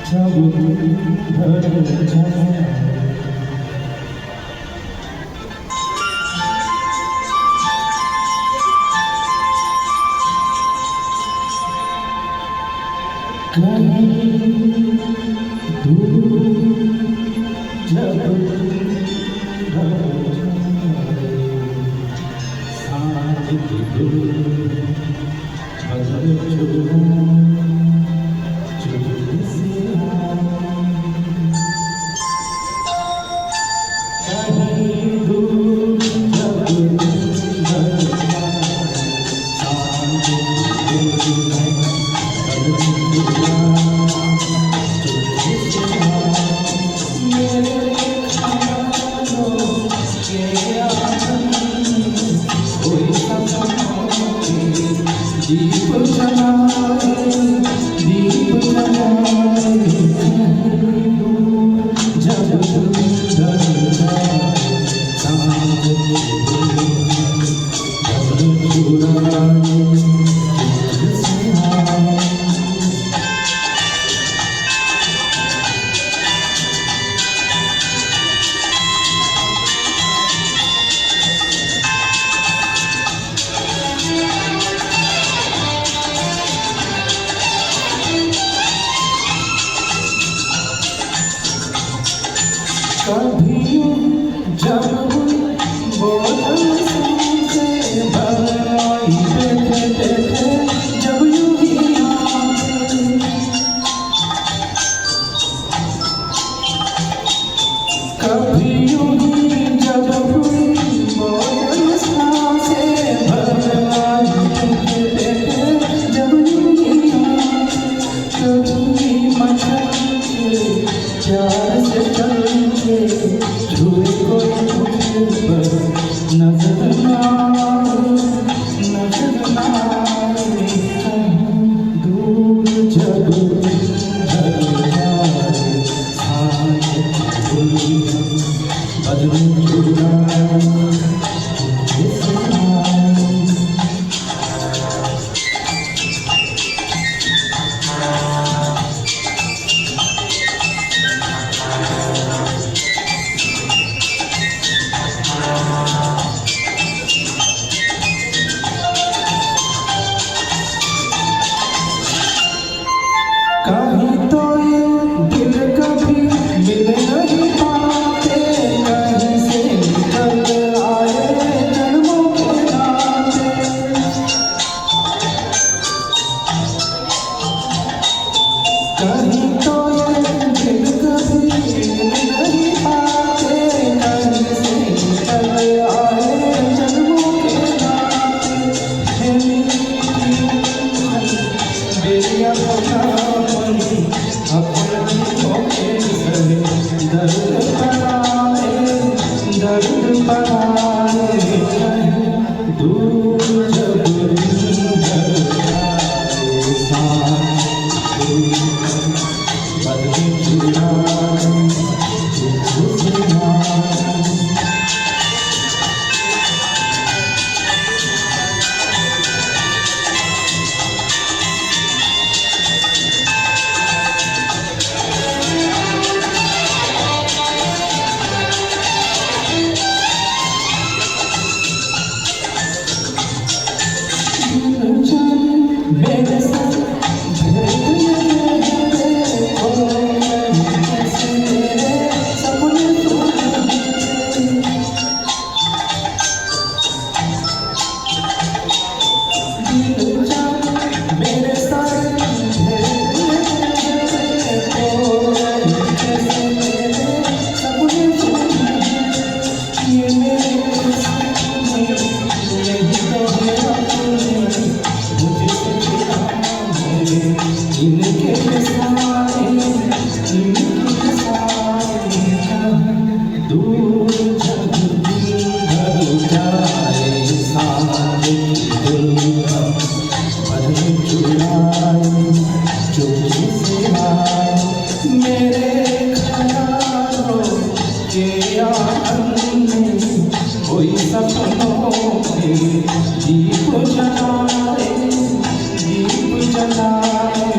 जब ढल जाए कहीं दूर जब ढल जाए सांझ की दूर बदल चुरा दीप जलाए दीप जलाए जब ढल जाए सांझ की चुराए कभी जब बोतल से भराई बैठे बैठे जब यूं ही आते कभी यूं ही जब बोतल से भराई बैठे बैठे जब यूं ही आते कभी मचल के प्यार से चल झूले कोई मुझे पर नजर ना दूर जब ढल जाए सांझ की बदल चुराए कहीं तो ये दिल कभी मिल नहीं पाते कहीं से निकल आए जन्मों के नाते कहीं तो ये दिल कभी मिल नहीं पाते कहीं से निकल आए जन्मों के नाते बेरिया दर्द बनाए दूर जब ढल जाए सांझ बदल चुराए मेरे साथ सपने मेरे साथ इनके साए दूर जब ढल जाए सांझ की बदल चुराए चोरी से आए मेरे ख्यालों के आंगन में कोई सपनों में दीप जलाए दीप जलाए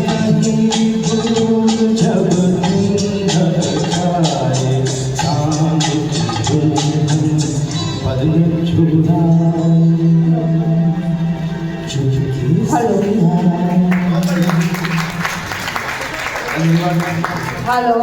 कहीं दूर चुराए ভালো।